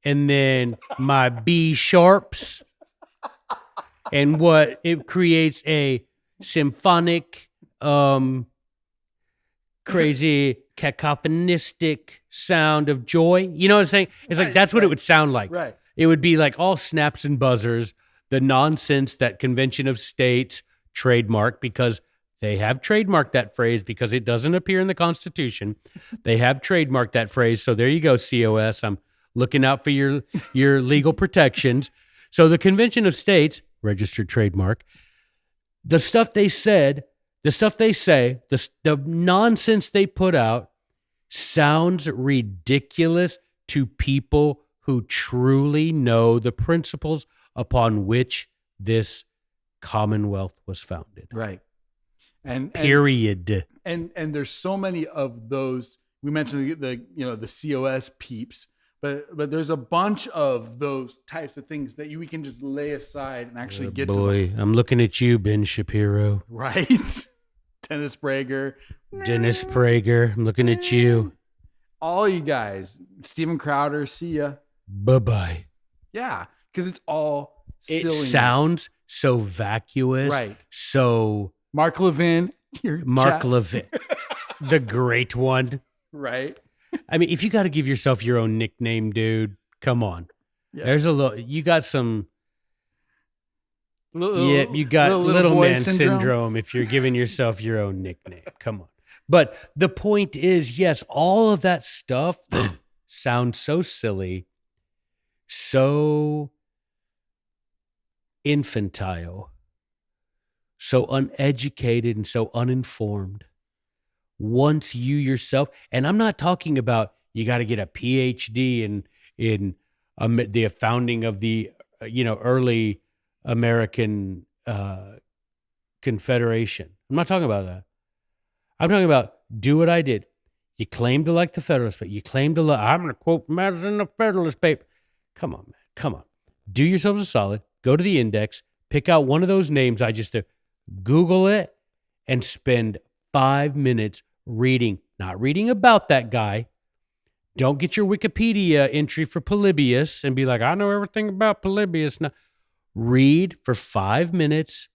and then my B sharps, and what it creates a symphonic, crazy, cacophonistic sound of joy. You know what I'm saying? It's like, that's what it would sound like. Right. It would be like all snaps and buzzers, the nonsense that Convention of States trademark, because they have trademarked that phrase because it doesn't appear in the Constitution. They have trademarked that phrase. So there you go, COS. I'm looking out for your legal protections. So the Convention of States, registered trademark, the stuff they say, the nonsense they put out sounds ridiculous to people who truly know the principles upon which this Commonwealth was founded. right. And Period. And there's so many of those. We mentioned the COS peeps, but there's a bunch of those types of things that we can just lay aside and actually get to them. I'm looking at you, Ben Shapiro. Right. Dennis Prager. Dennis Prager, I'm looking at you. All you guys. Steven Crowder, see ya. Bye-bye. Yeah, because it's all It silliness. sounds so vacuous. Right. So Mark Levin. Mark Levin, the great one. Right. I mean, if you got to give yourself your own nickname, dude, come on. Yeah. There's you got some... Little, you got little boy man syndrome if you're giving yourself your own nickname. Come on. But the point is, yes, all of that stuff sounds so silly, so infantile, so uneducated, and so uninformed. Once you yourself, and I'm not talking about you got to get a PhD in the founding of the early American Confederation. I'm not talking about that. I'm talking about do what I did. You claim to like the Federalist paper. You claim to love, I'm going to quote Madison, the Federalist paper. Come on, man. Come on. Do yourselves a solid. Go to the index. Pick out one of those names I just did. Google it and spend 5 minutes reading. Not reading about that guy. Don't get your Wikipedia entry for Polybius and be like, I know everything about Polybius. Now, read for 5 minutes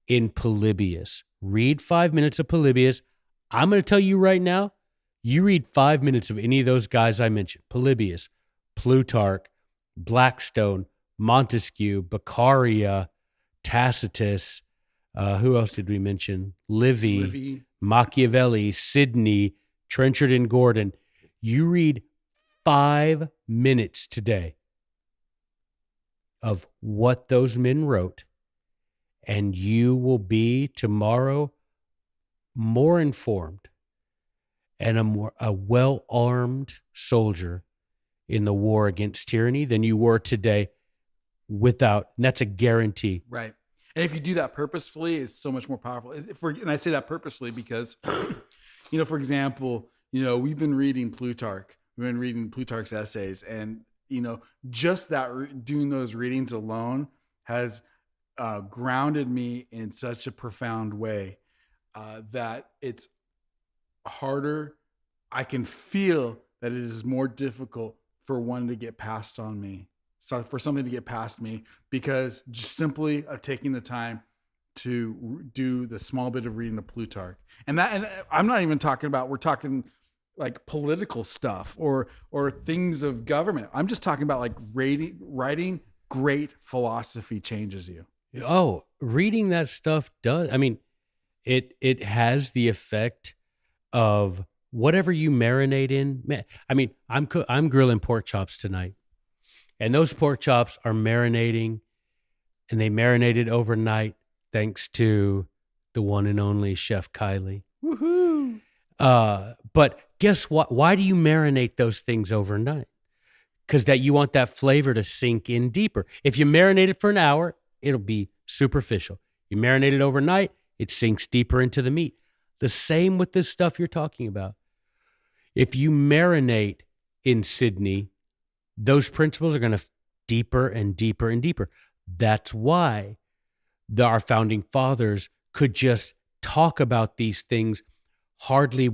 in Polybius. Read 5 minutes of Polybius. I'm going to tell you right now, you read 5 minutes of any of those guys I mentioned, Polybius, Plutarch, Blackstone, Montesquieu, Beccaria, Tacitus, who else did we mention? Livy, Machiavelli, Sidney, Trenchard and Gordon. You read 5 minutes today of what those men wrote, and you will be tomorrow more informed and a well-armed soldier in the war against tyranny than you were today without, and that's a guarantee. Right. And if you do that purposefully, it's so much more powerful. And I say that purposefully because, for example, we've been reading Plutarch. We've been reading Plutarch's essays, and, just that doing those readings alone has grounded me in such a profound way that it's harder. I can feel that it is more difficult for one to get past on me. So for something to get past me, because just simply of taking the time to do the small bit of reading of Plutarch. And I'm not even talking about, we're talking like political stuff or things of government. I'm just talking about like writing great philosophy changes you. Oh, reading that stuff does. I mean, it has the effect of whatever you marinate in. I mean, I'm grilling pork chops tonight, and those pork chops are marinating, and they marinated overnight thanks to the one and only Chef Kylie. Woohoo! But guess what? Why do you marinate those things overnight? Because that you want that flavor to sink in deeper. If you marinate it for an hour, it'll be superficial. You marinate it overnight, it sinks deeper into the meat. The same with this stuff you're talking about. If you marinate in Sydney, those principles are going to deeper and deeper and deeper. That's why our founding fathers could just talk about these things hardly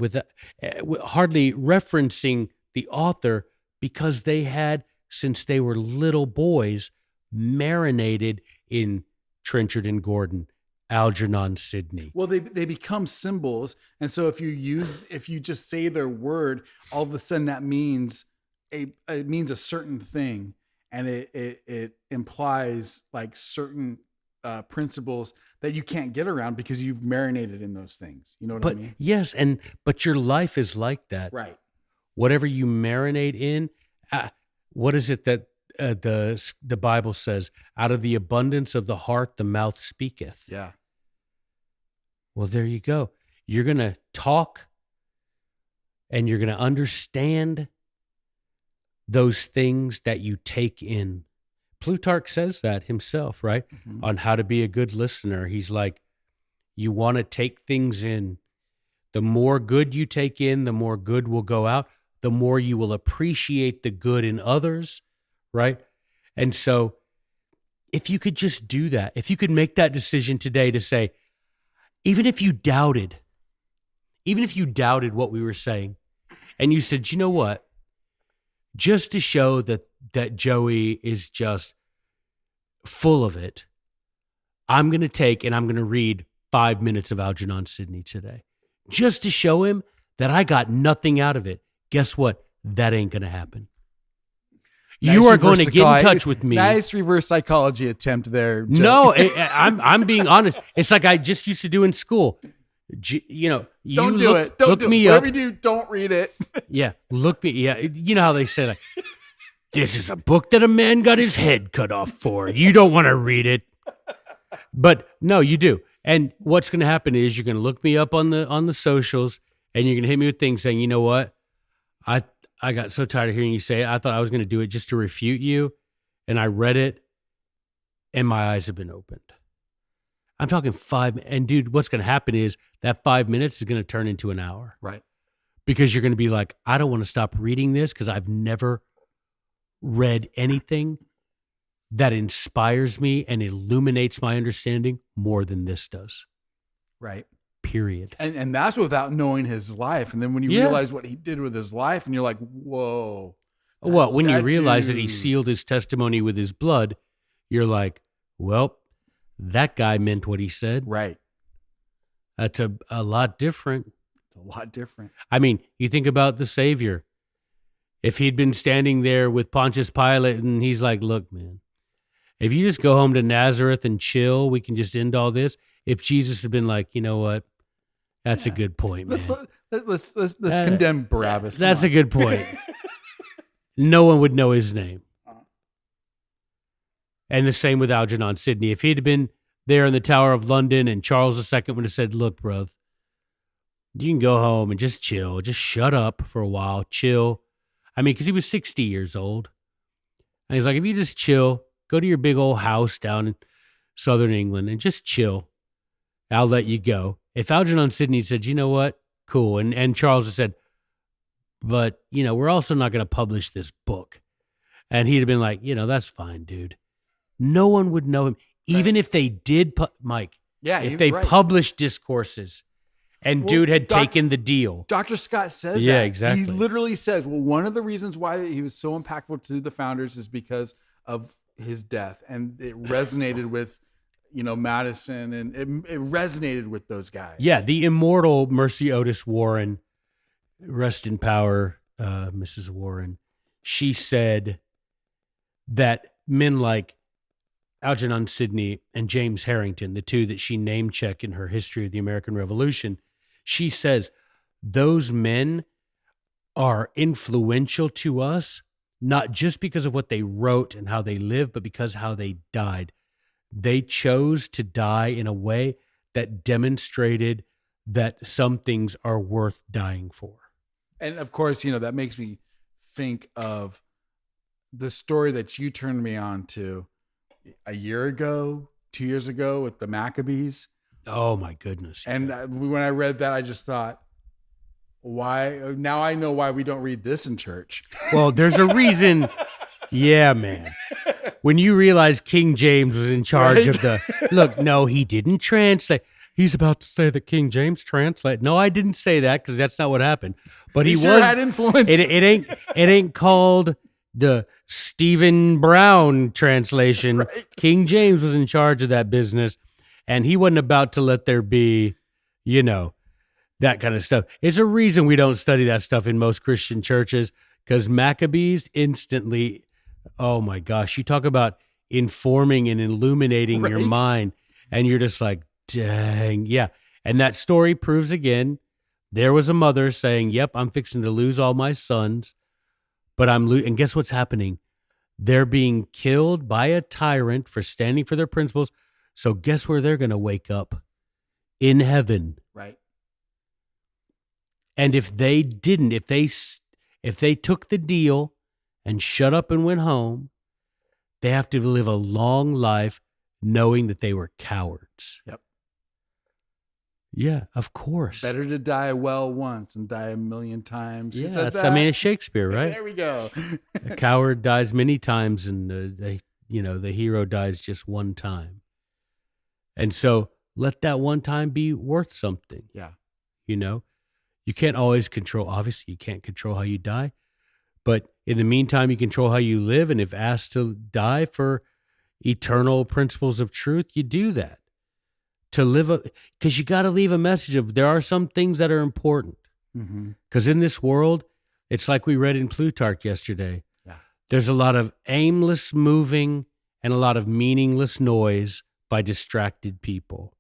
referencing the author, because they had, since they were little boys, marinated in Trenchard and Gordon, Algernon Sidney. Well, they become symbols, and so if you just say their word, all of a sudden that means it means a certain thing, and it implies like certain principles that you can't get around because you've marinated in those things. You know what I mean? Yes, but your life is like that, right? Whatever you marinate in, what is it that the Bible says? Out of the abundance of the heart, the mouth speaketh. Yeah. Well, there you go. You're going to talk and you're going to understand those things that you take in. Plutarch says that himself, right? Mm-hmm. On how to be a good listener. He's like, you want to take things in. The more good you take in, the more good will go out. The more you will appreciate the good in others, right? And so if you could just do that, if you could make that decision today to say, even if you doubted what we were saying, and you said, you know what, just to show that Joey is just full of it, I'm going to take and I'm going to read 5 minutes of Algernon Sidney today, just to show him that I got nothing out of it. Guess what? That ain't going to happen. Nice, you are going to get in touch with me. Nice reverse psychology attempt there, Joe. No, I'm being honest. It's like I just used to do in school. Don't do it. Don't look do me it. up. Whatever you do, don't read it. Yeah, look me. Yeah, you know how they say, like, this is a book that a man got his head cut off for. You don't want to read it, but no, you do. And what's going to happen is you're going to look me up on the socials, and you're going to hit me with things saying, you know what, I got so tired of hearing you say it. I thought I was going to do it just to refute you, and I read it, and my eyes have been opened. I'm talking 5, and dude, what's going to happen is that 5 minutes is going to turn into an hour. Right. because you're going to be like, I don't want to stop reading this because I've never read anything that inspires me and illuminates my understanding more than this does. Right. Period. And that's without knowing his life. And then when you realize what he did with his life, and you're like, whoa. Well, when you realize that he dude. sealed his testimony with his blood, you're like, well, that guy meant what he said. Right. That's a lot different. It's a lot different. I mean, you think about the Savior. If he'd been standing there with Pontius Pilate and he's like, look, man, if you just go home to Nazareth and chill, we can just end all this. If Jesus had been like, you know what? That's a good point, man. Let's condemn Barabbas. That's a good point. No one would know his name. And the same with Algernon Sidney. If he'd been there in the Tower of London and Charles II would have said, look, bro, you can go home and just chill. Just shut up for a while. Chill. I mean, because he was 60 years old. And he's like, if you just chill, go to your big old house down in southern England and just chill. I'll let you go. If Algernon Sidney said, you know what? Cool. And Charles had said, but, we're also not going to publish this book. And he'd have been like, that's fine, dude. No one would know him. Even if they did, Mike. Yeah, if they published discourses and dude had taken the deal. Dr. Scott says that. Yeah, exactly. He literally says, well, one of the reasons why he was so impactful to the founders is because of his death. And it resonated with, Madison, and it resonated with those guys. Yeah, the immortal Mercy Otis Warren, rest in power, Mrs. Warren. She said that men like Algernon Sidney and James Harrington, the two that she name-checked in her History of the American Revolution, she says those men are influential to us, not just because of what they wrote and how they lived, but because how they died. They chose to die in a way that demonstrated that some things are worth dying for. And of course, that makes me think of the story that you turned me on to a year ago, 2 years ago with the Maccabees. Oh my goodness. And when I read that, I just thought, why? Now I know why we don't read this in church. Well, there's a reason. Yeah, man. When you realize King James was in charge of no, he didn't translate. He's about to say that King James translate. No, I didn't say that because that's not what happened. But he sure had influence. It ain't called the Stephen Brown translation. Right. King James was in charge of that business, and he wasn't about to let there be, that kind of stuff. It's a reason we don't study that stuff in most Christian churches, because Maccabees instantly, oh my gosh, you talk about informing and illuminating your mind, and you're just like, dang, yeah. And that story proves again, there was a mother saying, yep, I'm fixing to lose all my sons, but and guess what's happening? They're being killed by a tyrant for standing for their principles. So guess where they're going to wake up? In heaven. Right. And if they didn't, if they took the deal and shut up and went home, they have to live a long life knowing that they were cowards. Yep. Yeah, of course. Better to die well once and die a million times. Yeah, it's Shakespeare, right? There we go. A coward dies many times, and the hero dies just one time. And so let that one time be worth something. Yeah. You can't always control. Obviously, you can't control how you die, but in the meantime, you control how you live. And if asked to die for eternal principles of truth, you do that. To live, because you got to leave a message of there are some things that are important. Because in this world, it's like we read in Plutarch yesterday. Yeah. There's a lot of aimless moving and a lot of meaningless noise by distracted people.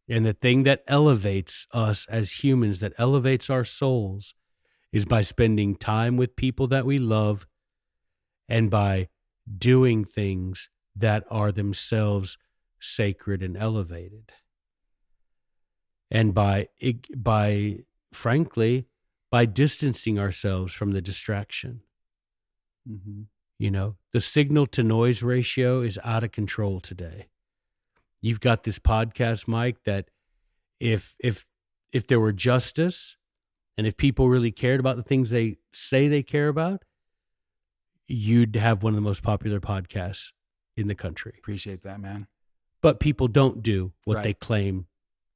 And the thing that elevates us as humans, that elevates our souls, is by spending time with people that we love and by doing things that are themselves sacred and elevated. And by distancing ourselves from the distraction. The signal to noise ratio is out of control today. You've got this podcast, Mike, that if there were justice And if people really cared about the things they say they care about, you'd have one of the most popular podcasts in the country. Appreciate that, man. But people don't do what Right. they claim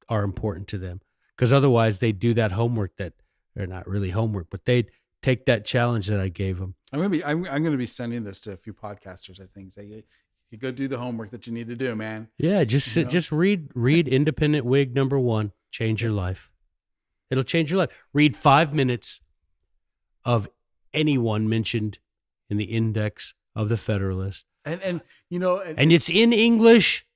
are important to them, because otherwise they do that homework that, or not really homework, but they'd take that challenge that I gave them. I'm gonna be sending this to a few podcasters. I think say you go do the homework that you need to do, man. Yeah, just You know? just read Independent Wig #1. Change your life. It'll change your life. Read 5 minutes of anyone mentioned in the index of the Federalist, And you know, and it's in English.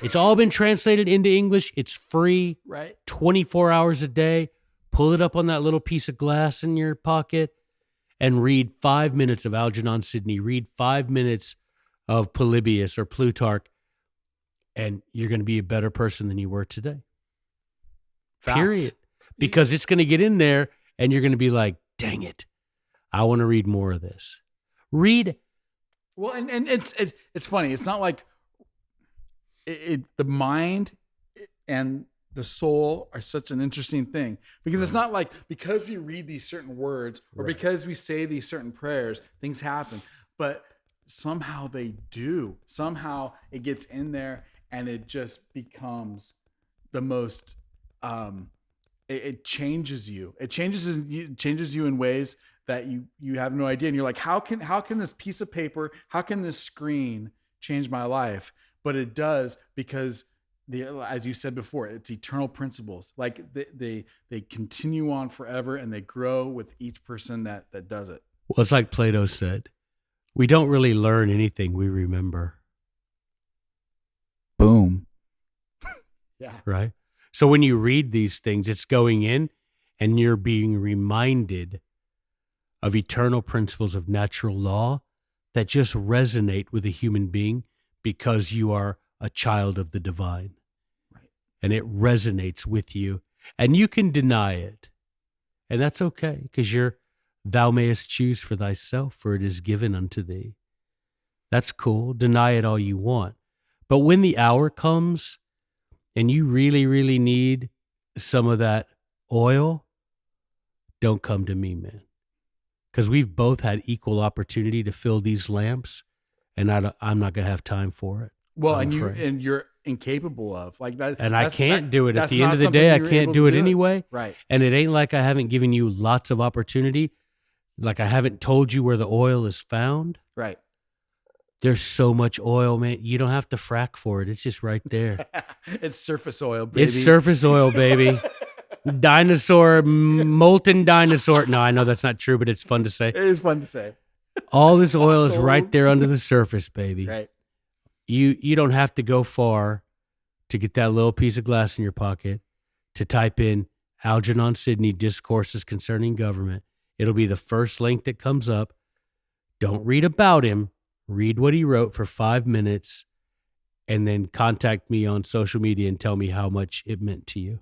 It's all been translated into English. It's free, right. 24 hours a day. Pull it up on that little piece of glass in your pocket and read 5 minutes of Algernon Sidney. Read 5 minutes of Polybius or Plutarch, and you're going to be a better person than you were today. Fact. Period. Because it's going to get in there, and you're going to be like, dang it, I want to read more of this. Read. Well, and it's funny. It's not like the mind and the soul are such an interesting thing, because it's not like because we read these certain words or Right. because we say these certain prayers, things happen. But somehow they do. Somehow it gets in there and it just becomes the most. It changes you. It changes you in ways that you have no idea. And you're like, how can this piece of paper, how can this screen change my life? But it does, because as you said before, it's eternal principles. Like they continue on forever, and they grow with each person that does it. Well, it's like Plato said, we don't really learn anything, we remember. Boom. Yeah. Right? So when you read these things, it's going in and you're being reminded of eternal principles of natural law that just resonate with a human being because you are a child of the divine. Right. And it resonates with you, and you can deny it. And that's okay, because thou mayest choose for thyself, for it is given unto thee. That's cool. Deny it all you want. But when the hour comes and you really, really need some of that oil, don't come to me, man. Because we've both had equal opportunity to fill these lamps, and I'm not going to have time for it. Well, I'm and afraid. you're incapable of like that. And I can't do it. At that's the end not of the something day, I you're can't able do to it anyway. Right. And it ain't like I haven't given you lots of opportunity. Like I haven't told you where the oil is found. Right. There's so much oil, man. You don't have to frack for it. It's just right there. It's surface oil, baby. It's surface oil, baby. Molten dinosaur. No, I know that's not true, but it's fun to say. It is fun to say. All this oil is Fossil. right there under the surface, baby. Right. You don't have to go far to get that little piece of glass in your pocket to type in Algernon Sidney Discourses Concerning Government. It'll be the first link that comes up. Don't read about him. Read what he wrote for 5 minutes, and then contact me on social media and tell me how much it meant to you.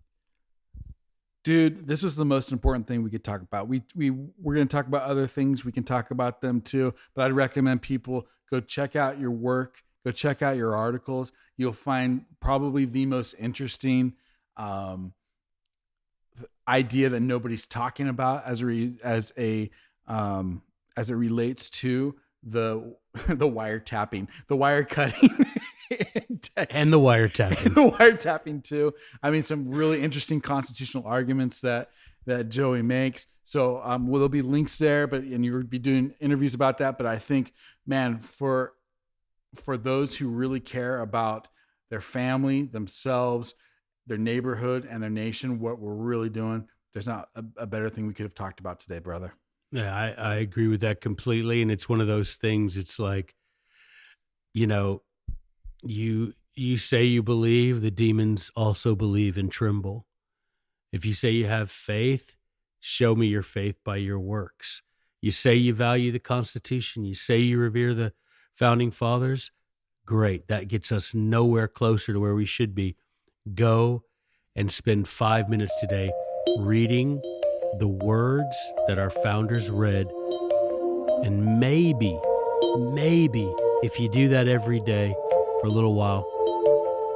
Dude, this was the most important thing we could talk about. We're going to talk about other things. We can talk about them too, but I'd recommend people go check out your work, go check out your articles. You'll find probably the most interesting idea that nobody's talking about as it relates to the wiretapping, the wire cutting, And the wiretapping. the wiretapping too. I mean, some really interesting constitutional arguments that Joey makes. So there'll be links there, and you'll be doing interviews about that. But I think, man, for those who really care about their family, themselves, their neighborhood, and their nation, what we're really doing, there's not a better thing we could have talked about today, brother. Yeah, I agree with that completely. And it's one of those things, it's like, you say you believe, the demons also believe and tremble. If you say you have faith, show me your faith by your works. You say you value the Constitution, you say you revere the Founding Fathers, great. That gets us nowhere closer to where we should be. Go and spend 5 minutes today reading the words that our founders read. And maybe, if you do that every day for a little while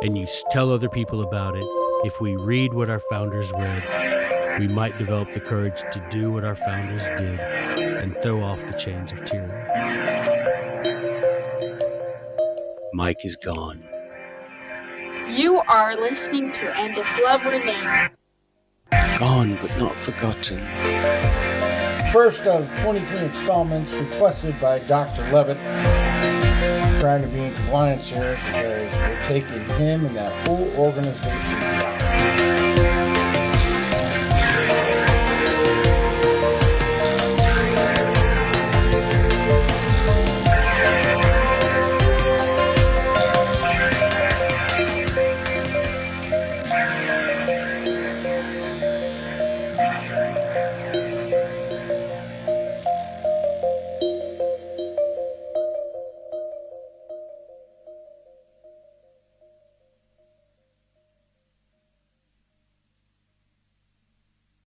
and you tell other people about it, if we read what our founders read, we might develop the courage to do what our founders did and throw off the chains of tyranny. Mike is gone. You are listening to And If Love Remained. Gone but not forgotten. First of 23 installments requested by Dr. Levitt. Trying to be in compliance here because we're taking him and that whole organization down.